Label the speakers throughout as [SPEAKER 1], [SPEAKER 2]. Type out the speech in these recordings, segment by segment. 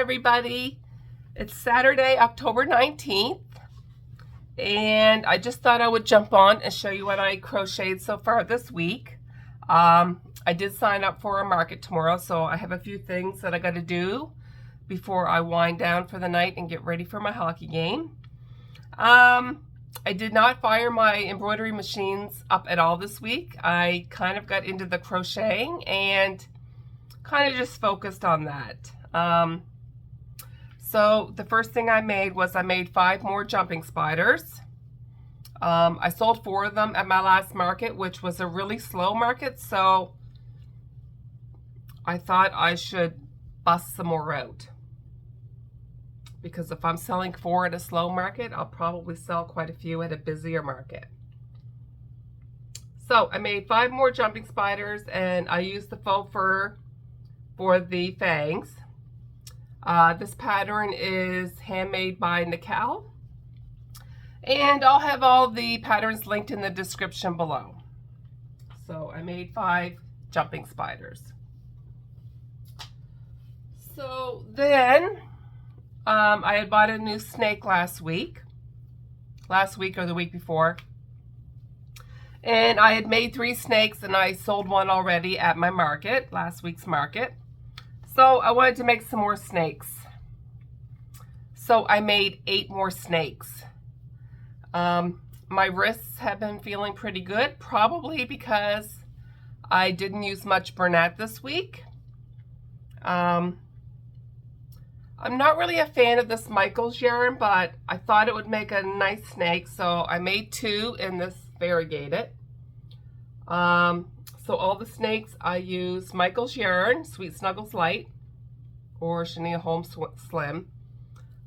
[SPEAKER 1] everybody. It's Saturday, October 19th, and I just thought I would jump on and show you what I crocheted so far this week. I did sign up for a market tomorrow, so I have a few things that I got to do before I wind down for the night and get ready for my hockey game. I did not fire my embroidery machines up at all this week. I kind of got into the crocheting and kind of just focused on that. So the first thing I made was I made 5 more jumping spiders. I sold 4 of them at my last market, which was a really slow market, so I thought I should bust some more out. Because if I'm selling 4 at a slow market, I'll probably sell quite a few at a busier market. So I made 5 more jumping spiders, and I used the faux fur for the fangs. This pattern is handmade by Nicole, and I'll have all the patterns linked in the description below. So I made 5 jumping spiders. So then I had bought a new snake last week or the week before, and I had made 3 snakes, and I sold one already at my market, last week's market. So I wanted to make some more snakes. So I made 8 more snakes. My wrists have been feeling pretty good, probably because I didn't use much Bernat this week. I'm not really a fan of this Michael's yarn, but I thought it would make a nice snake, so I made 2 in this variegated. So all the snakes I use Michael's yarn, Sweet Snuggles Light, or Shania Holmes Slim.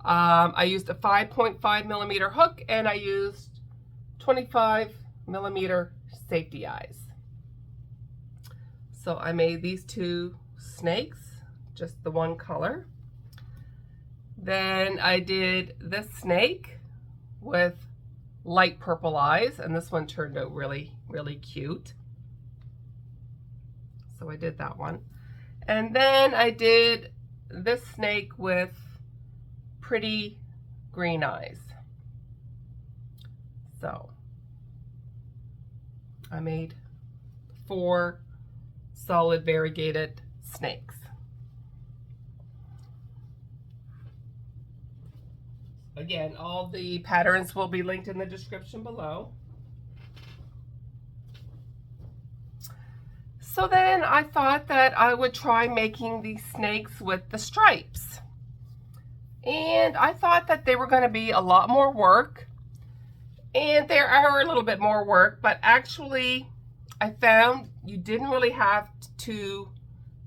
[SPEAKER 1] I used a 5.5 millimeter hook, and I used 25 millimeter safety eyes. So I made these 2 snakes, just the one color. Then I did this snake with light purple eyes, and this one turned out really, really cute. So I did that one. And then I did this snake with pretty green eyes. So I made 4 solid variegated snakes. Again, all the patterns will be linked in the description below. So then I thought that I would try making these snakes with the stripes. And I thought that they were going to be a lot more work. And they are a little bit more work, but actually I found you didn't really have to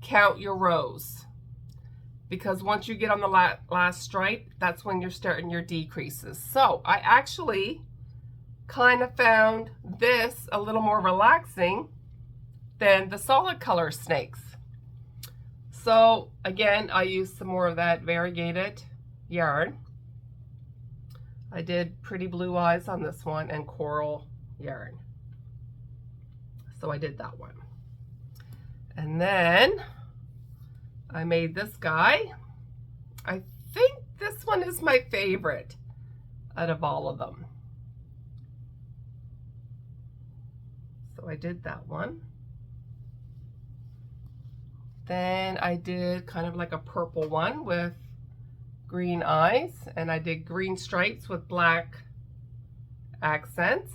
[SPEAKER 1] count your rows. Because once you get on the last stripe, that's when you're starting your decreases. So I actually kind of found this a little more relaxing than the solid color snakes. So again, I used some more of that variegated yarn. I did pretty blue eyes on this one and coral yarn. So I did that one. And then I made this guy. I think this one is my favorite out of all of them. So I did that one. Then I did kind of like a purple one with green eyes, and I did green stripes with black accents.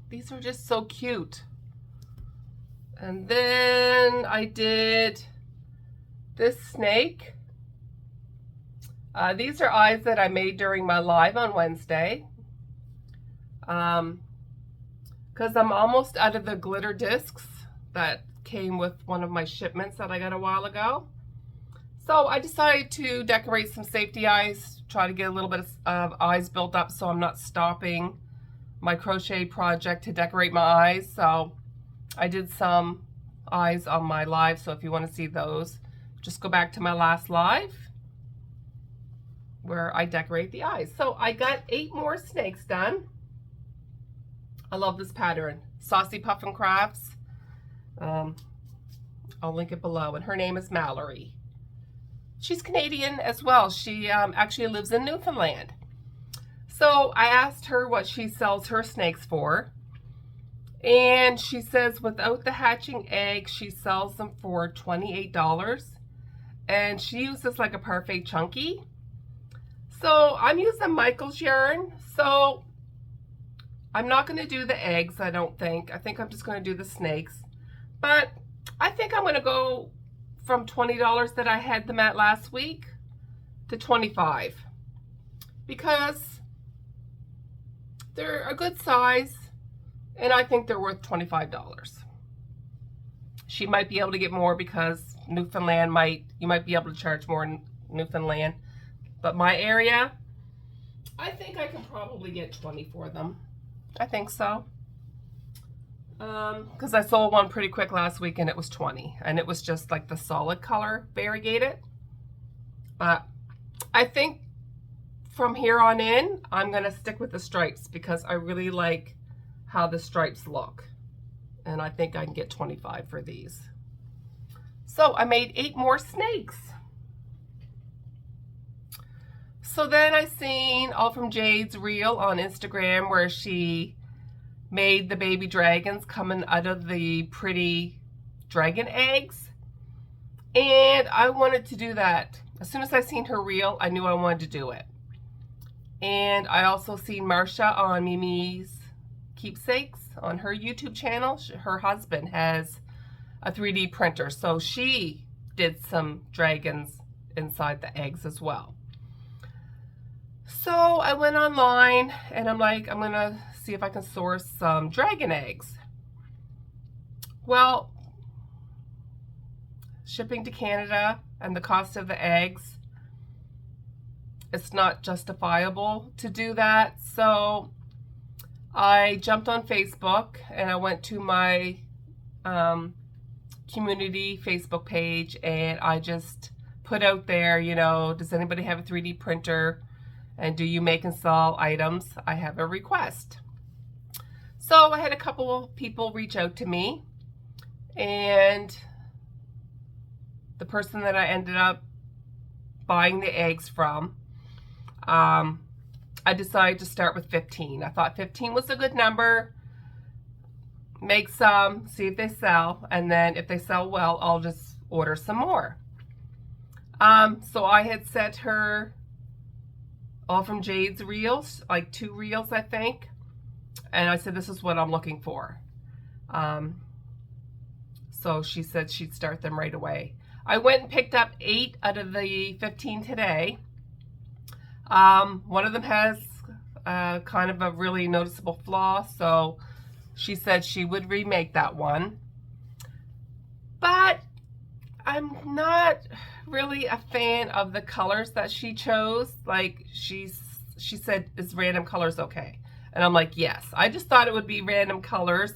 [SPEAKER 1] These are just so cute. And then I did this snake. These are eyes that I made during my live on Wednesday. Because I'm almost out of the glitter discs that came with one of my shipments that I got a while ago. So I decided to decorate some safety eyes, try to get a little bit of eyes built up so I'm not stopping my crochet project to decorate my eyes. So I did some eyes on my live, so if you want to see those, just go back to my last live where I decorate the eyes. So I got 8 more snakes done. I love this pattern, Saucy Puffin Crafts. I'll I'll link it below. And her name is Mallory. She's Canadian as well. She actually lives in Newfoundland. So I asked her what she sells her snakes for. And she says without the hatching egg, she sells them for $28. And she uses like a parfait chunky. So I'm using Michael's yarn. So I'm not going to do the eggs, I don't think. I think I'm just going to do the snakes. But I think I'm going to go from $20 that I had them at last week to $25. Because they're a good size. And I think they're worth $25. She might be able to get more because Newfoundland you might be able to charge more in Newfoundland. But my area, I think I can probably get 20 for them. I think so. Because I sold one pretty quick last week and it was 20. And it was just like the solid color variegated. But I think from here on in, I'm going to stick with the stripes because I really like how the stripes look, and I think I can get 25 for these. So I made 8 more snakes. So then I seen All From Jade's reel on Instagram where she made the baby dragons coming out of the pretty dragon eggs, and I wanted to do that. As soon as I seen her reel, I knew I wanted to do it. And I also seen Marsha on Mimi's Keepsakes on her YouTube channel. Her husband has a 3D printer, so she did some dragons inside the eggs as well. So I went online and I'm like, I'm gonna see if I can source some dragon eggs. Well, shipping to Canada and the cost of the eggs, it's not justifiable to do that. So I jumped on Facebook and I went to my community Facebook page and I just put out there, you know, does anybody have a 3D printer and do you make and sell items? I have a request. So I had a couple of people reach out to me, and the person that I ended up buying the eggs from, I decided to start with 15. I thought 15 was a good number. Make some, see if they sell, and then if they sell well, I'll just order some more. So I had sent her All From Jade's reels, like 2 reels, I think. And I said, this is what I'm looking for. So she said she'd start them right away. I went and picked up 8 out of the 15 today. One of them has kind of a really noticeable flaw, so she said she would remake that one. But I'm not really a fan of the colors that she chose. Like she said, is random colors okay? And I'm like, yes. I just thought it would be random colors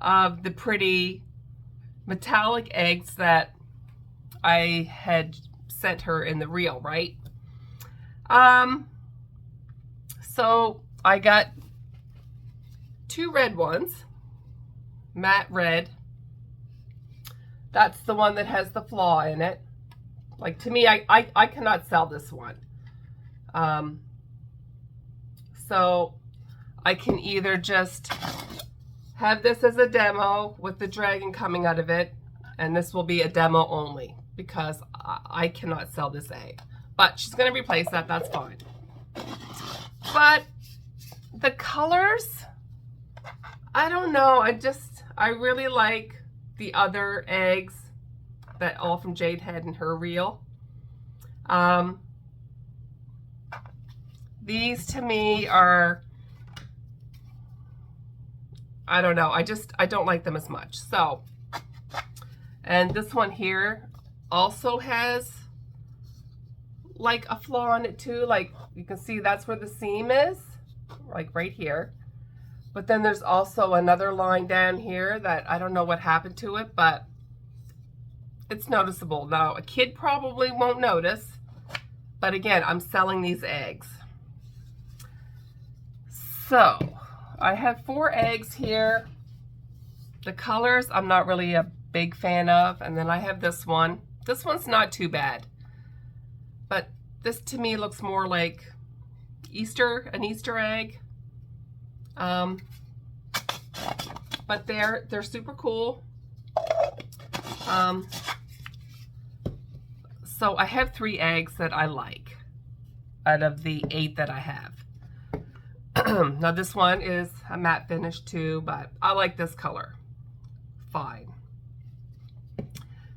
[SPEAKER 1] of the pretty metallic eggs that I had sent her in the reel, right? So I got 2 red ones, matte red. That's the one that has the flaw in it. Like, to me, I cannot sell this one. So I can either just have this as a demo with the dragon coming out of it, and this will be a demo only because I cannot sell this egg. But she's going to replace that, that's fine. But the colors, I don't know, I really like the other eggs that All From Jade had in her reel. These to me are, I don't know, I don't like them as much. So, and this one here also has like a flaw in it too. Like you can see that's where the seam is, like right here. But then there's also another line down here that I don't know what happened to it, but it's noticeable. Now, a kid probably won't notice, but again, I'm selling these eggs. So, I have 4 eggs here. The colors, I'm not really a big fan of. And then I have this one. This one's not too bad, but this to me looks more like an Easter egg. But they're super cool. So I have 3 eggs that I like out of the 8 that I have. Now this one is a matte finish too, but I like this color. Fine.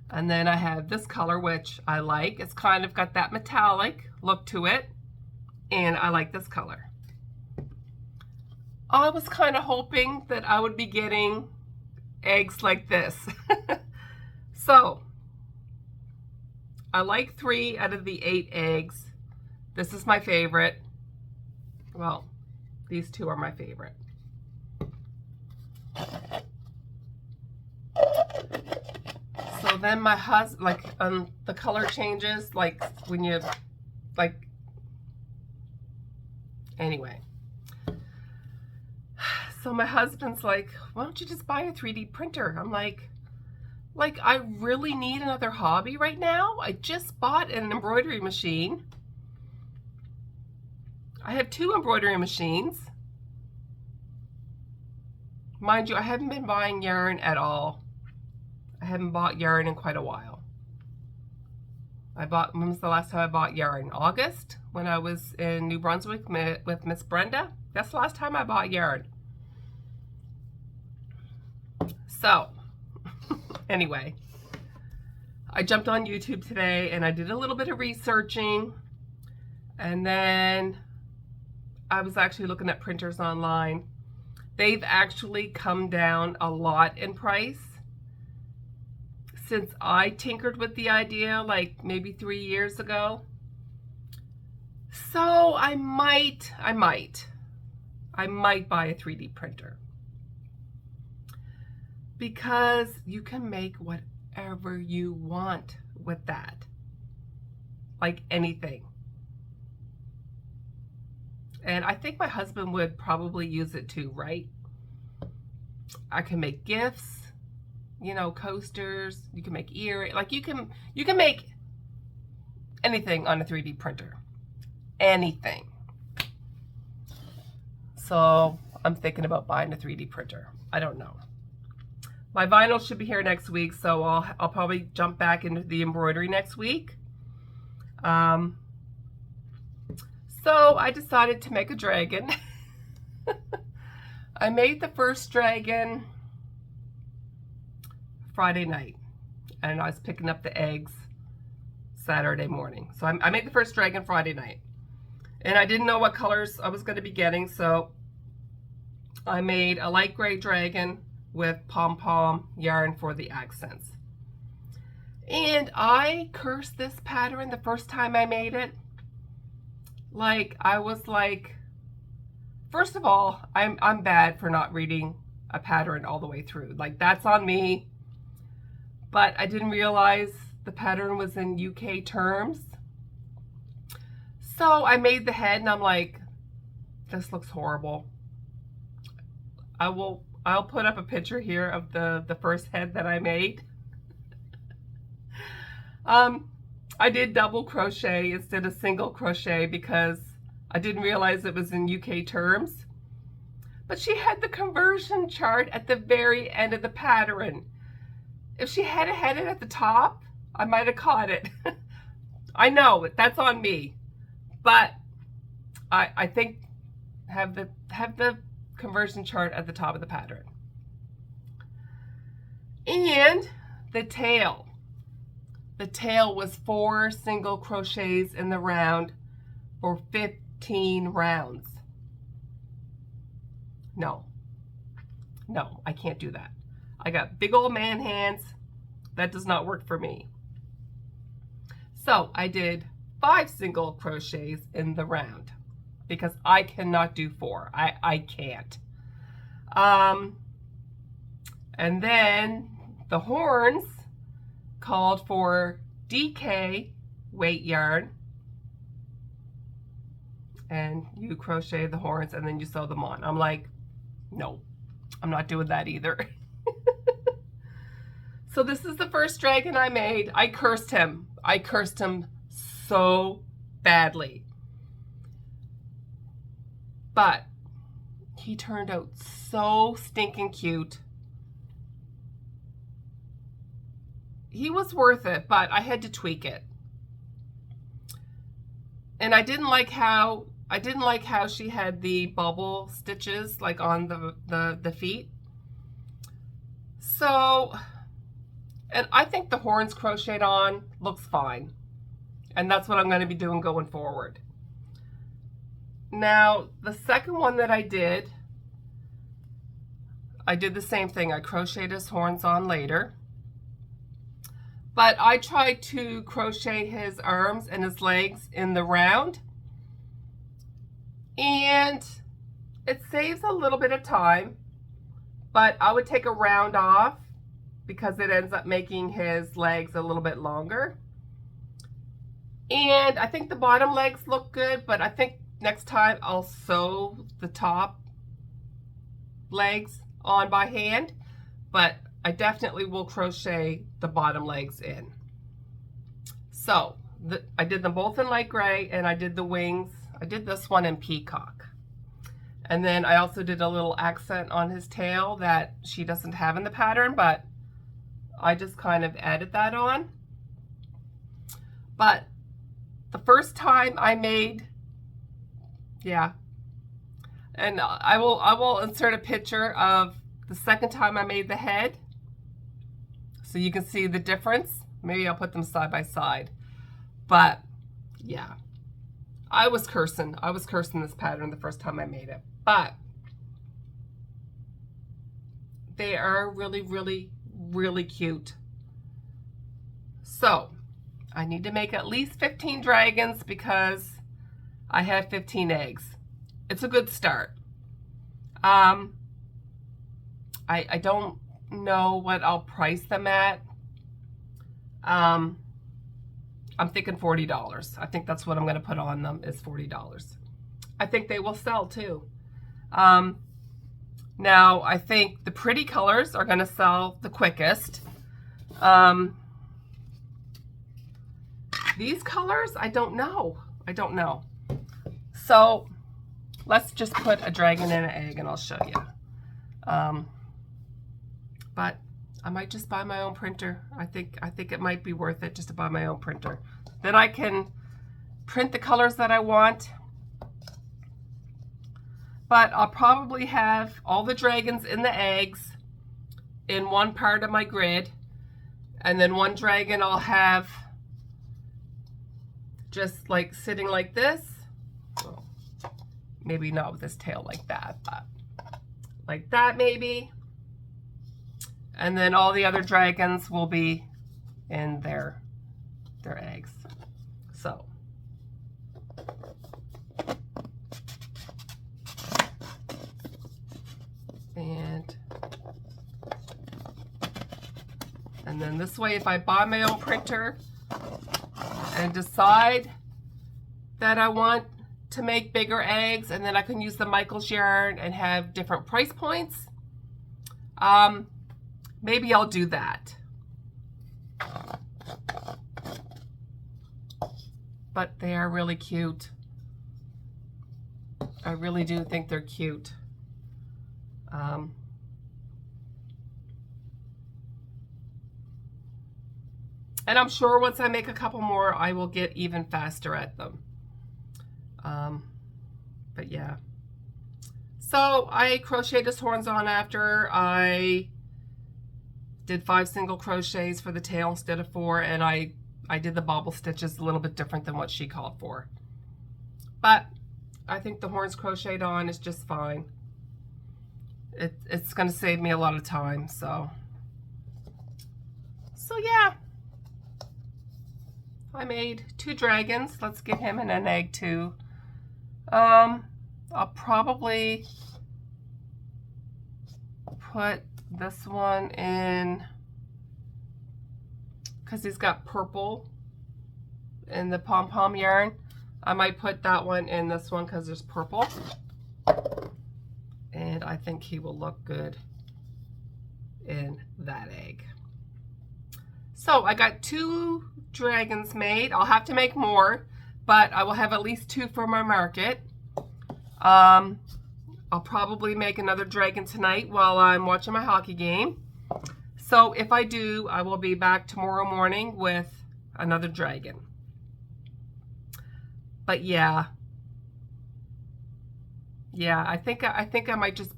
[SPEAKER 1] And then I have this color, which I like. It's kind of got that metallic look to it, and I like this color. I was kind of hoping that I would be getting eggs like this. So I like 3 out of the 8 eggs. This is my favorite. Well, these 2 are my favorite. So then my husband, like, the color changes, like when you, like, anyway. So my husband's like, why don't you just buy a 3D printer? I'm like, I really need another hobby right now. I just bought an embroidery machine. I have 2 embroidery machines. Mind you, I haven't been buying yarn at all. I haven't bought yarn in quite a while. When was the last time I bought yarn? August, when I was in New Brunswick with Miss Brenda. That's the last time I bought yarn. So, anyway, I jumped on YouTube today and I did a little bit of researching, and then I was actually looking at printers online. They've actually come down a lot in price since I tinkered with the idea, like maybe 3 years ago. So I might buy a 3D printer, because you can make whatever you want with that, like anything. And I think my husband would probably use it too, right? I can make gifts, you know, coasters, you can make earrings, like you can make anything on a 3D printer. Anything. So I'm thinking about buying a 3D printer. I don't know. My vinyl should be here next week, so I'll probably jump back into the embroidery next week. So I decided to make a dragon. I made the first dragon Friday night, and I was picking up the eggs Saturday morning. So I made the first dragon Friday night, and I didn't know what colors I was going to be getting, so I made a light gray dragon with pom-pom yarn for the accents. And I cursed this pattern the first time I made it. Like, I was like, first of all, I'm bad for not reading a pattern all the way through. Like, that's on me. But I didn't realize the pattern was in UK terms. So I made the head and I'm like, this looks horrible. I'll put up a picture here of the first head that I made. I did double crochet instead of single crochet because I didn't realize it was in UK terms. But she had the conversion chart at the very end of the pattern. If she had had it at the top, I might have caught it. I know, that's on me. But I think have the conversion chart at the top of the pattern. And the tail. The tail was 4 single crochets in the round for 15 rounds. No, I can't do that. I got big old man hands. That does not work for me. So I did 5 single crochets in the round because I cannot do 4. I can't. And then the horns called for DK weight yarn, and you crochet the horns and then you sew them on. I'm like, no, I'm not doing that either. So this is the first dragon I made. I cursed him. I cursed him so badly. But he turned out so stinking cute. He was worth it, but I had to tweak it. And I didn't like how she had the bubble stitches like on the feet. So, and I think the horns crocheted on looks fine. And that's what I'm going to be doing going forward. Now, the second one that I did the same thing. I crocheted his horns on later. But I tried to crochet his arms and his legs in the round. And it saves a little bit of time. But I would take a round off because it ends up making his legs a little bit longer. And I think the bottom legs look good, but I think next time I'll sew the top legs on by hand. But I definitely will crochet the bottom legs in. So I did them both in light gray, and I did the wings. I did this one in peacock. And then I also did a little accent on his tail that she doesn't have in the pattern, but I just kind of added that on. But the first time I made, yeah, and I will insert a picture of the second time I made the head, so you can see the difference. Maybe I'll put them side by side. But yeah, I was cursing this pattern the first time I made it. But they are really, really, really cute. So I need to make at least 15 dragons because I have 15 eggs. It's a good start. I don't know what I'll price them at. I'm thinking $40. I think that's what I'm going to put on them, is $40. I think they will sell too. Now I think the pretty colors are going to sell the quickest. These colors, I don't know. So let's just put a dragon in an egg and I'll show you. But I might just buy my own printer. I think it might be worth it just to buy my own printer. Then I can print the colors that I want. But I'll probably have all the dragons in the eggs in one part of my grid. And then one dragon I'll have just like sitting like this. Well, maybe not with his tail like that, but like that maybe. And then all the other dragons will be in their eggs. So and then this way, if I buy my own printer and decide that I want to make bigger eggs, and then I can use the Michaels yarn and have different price points, maybe I'll do that. But they are really cute. I really do think they're cute. And I'm sure once I make a couple more, I will get even faster at them. But yeah. So I crocheted his horns on after I did 5 single crochets for the tail instead of 4, and I did the bobble stitches a little bit different than what she called for. But I think the horns crocheted on is just fine. It's going to save me a lot of time, so yeah. I made 2 dragons. Let's get him in an egg too. I'll probably put this one in, because he's got purple in the pom-pom yarn. I might put that one in this one because there's purple. And I think he will look good in that egg. So I got 2 dragons made. I'll have to make more, but I will have at least 2 for my market. I'll probably make another dragon tonight while I'm watching my hockey game. So if I do, I will be back tomorrow morning with another dragon. But yeah, I think I might just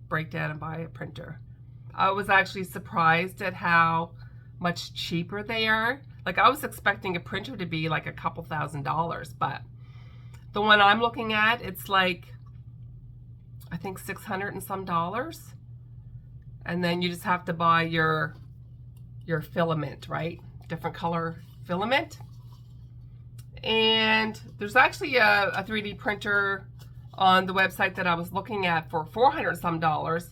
[SPEAKER 1] break down and buy a printer. I was actually surprised at how much cheaper they are. Like, I was expecting a printer to be like a couple $1,000s, but the one I'm looking at, it's like, I think $600 and some dollars. And then you just have to buy your filament, right? Different color filament. And there's actually a 3D printer on the website that I was looking at for $400 and some dollars.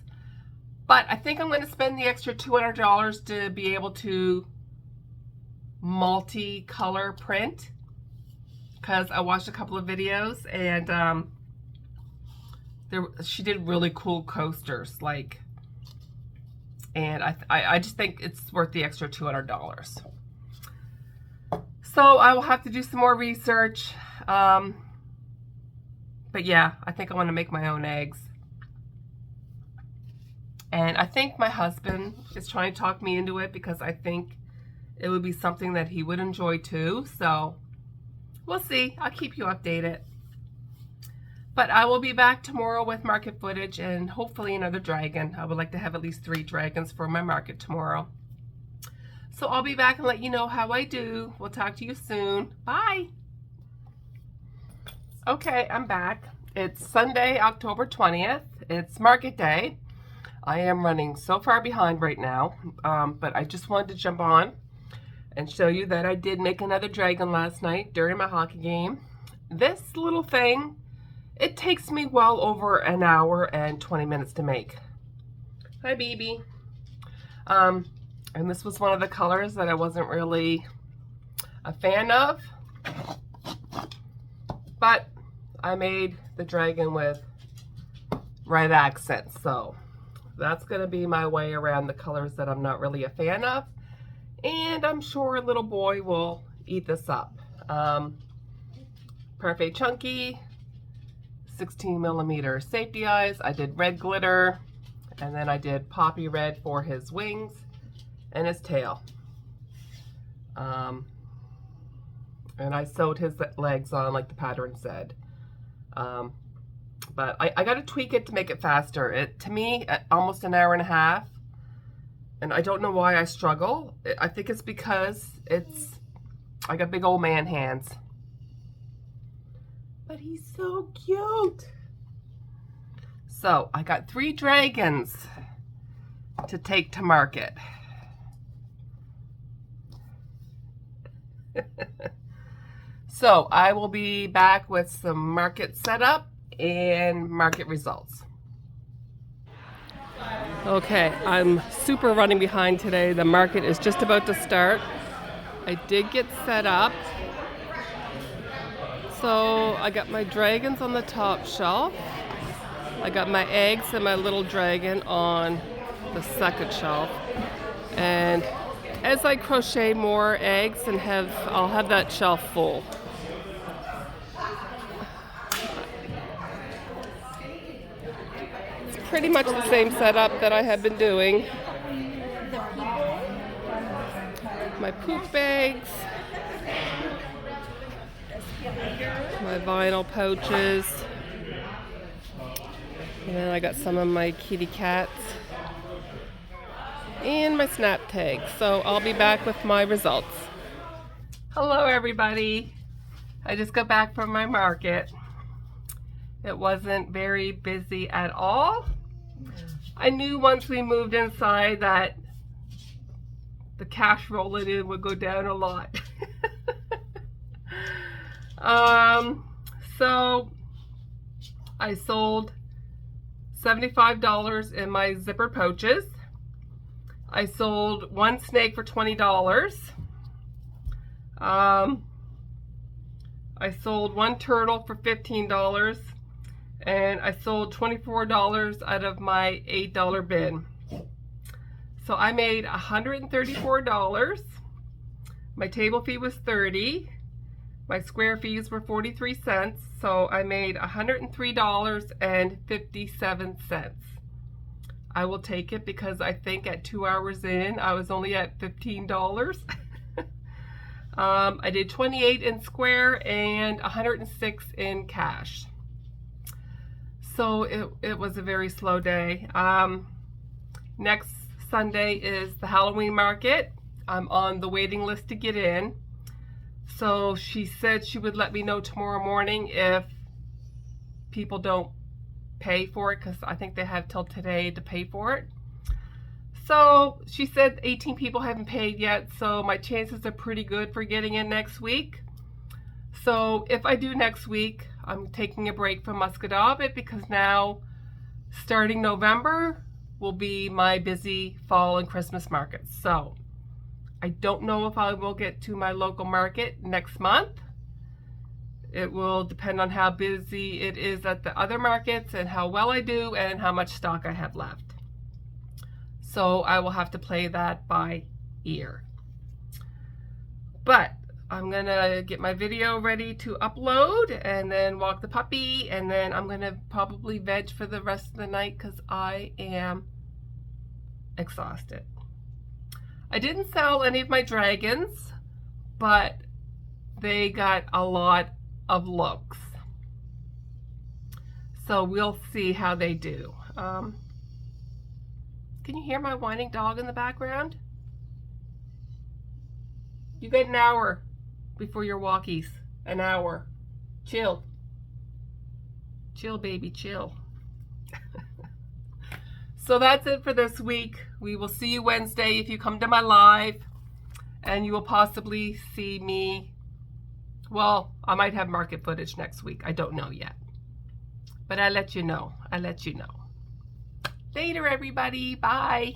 [SPEAKER 1] But I think I'm going to spend the extra $200 to be able to multi-color print, because I watched a couple of videos and she did really cool coasters, like, and I just think it's worth the extra $200. So I will have to do some more research. But yeah, I think I want to make my own eggs. And I think my husband is trying to talk me into it because I think it would be something that he would enjoy too. So we'll see. I'll keep you updated. But I will be back tomorrow with market footage and hopefully another dragon. I would like to have at least 3 dragons for my market tomorrow. So I'll be back and let you know how I do. We'll talk to you soon. Bye. Okay, I'm back. It's Sunday, October 20th. It's market day. I am running so far behind right now, but I just wanted to jump on and show you that I did make another dragon last night during my hockey game. This little thing, it takes me well over an hour and 20 minutes to make. Hi, baby. And this was one of the colors that I wasn't really a fan of, but I made the dragon with red accents, so that's going to be my way around the colors that I'm not really a fan of. And I'm sure a little boy will eat this up. Perfect Chunky, 16mm safety eyes. I did red glitter, and then I did poppy red for his wings and his tail. And I sewed his legs on like the pattern said. But I got to tweak it to make it faster. To me, almost an hour and a half. And I don't know why I struggle. I think it's because I got big old man hands. But he's so cute. So I got 3 dragons to take to market. So I will be back with some market setup and market results. Okay, I'm super running behind today. The market is just about to start. I did get set up. So I got my dragons on the top shelf. I got my eggs and my little dragon on the second shelf. And as I crochet more eggs and I'll have that shelf full. Pretty much the same setup that I have been doing. My poop bags, my vinyl pouches, and then I got some of my kitty cats and my snap tags. So I'll be back with my results. Hello everybody. I just got back from my market. It wasn't very busy at all. I knew once we moved inside that the cash rolling in would go down a lot. So I sold $75 in my zipper pouches. I sold 1 snake for $20. I sold 1 turtle for $15. And I sold $24 out of my $8 bin. So I made $134. My table fee was $30. My square fees were 43 cents. So I made $103.57. I will take it because I think at 2 hours in, I was only at $15. I did 28 in square and 106 in cash. So it was a very slow day. Next Sunday is the Halloween market. I'm on the waiting list to get in. So she said she would let me know tomorrow morning if people don't pay for it, because I think they have till today to pay for it. So she said 18 people haven't paid yet, so my chances are pretty good for getting in next week. So if I do next week, I'm taking a break from Muscadabit because now, starting November, will be my busy fall and Christmas markets. So I don't know if I will get to my local market next month. It will depend on how busy it is at the other markets and how well I do and how much stock I have left. So I will have to play that by ear. But I'm gonna get my video ready to upload and then walk the puppy, and then I'm gonna probably veg for the rest of the night because I am exhausted. I didn't sell any of my dragons, but they got a lot of looks. So we'll see how they do. Can you hear my whining dog in the background? You got an hour before your walkies. An hour. Chill. Chill, baby, chill. So that's it for this week. We will see you Wednesday if you come to my live, and you will possibly see me. Well, I might have market footage next week. I don't know yet. But I'll let you know. I'll let you know. Later, everybody. Bye.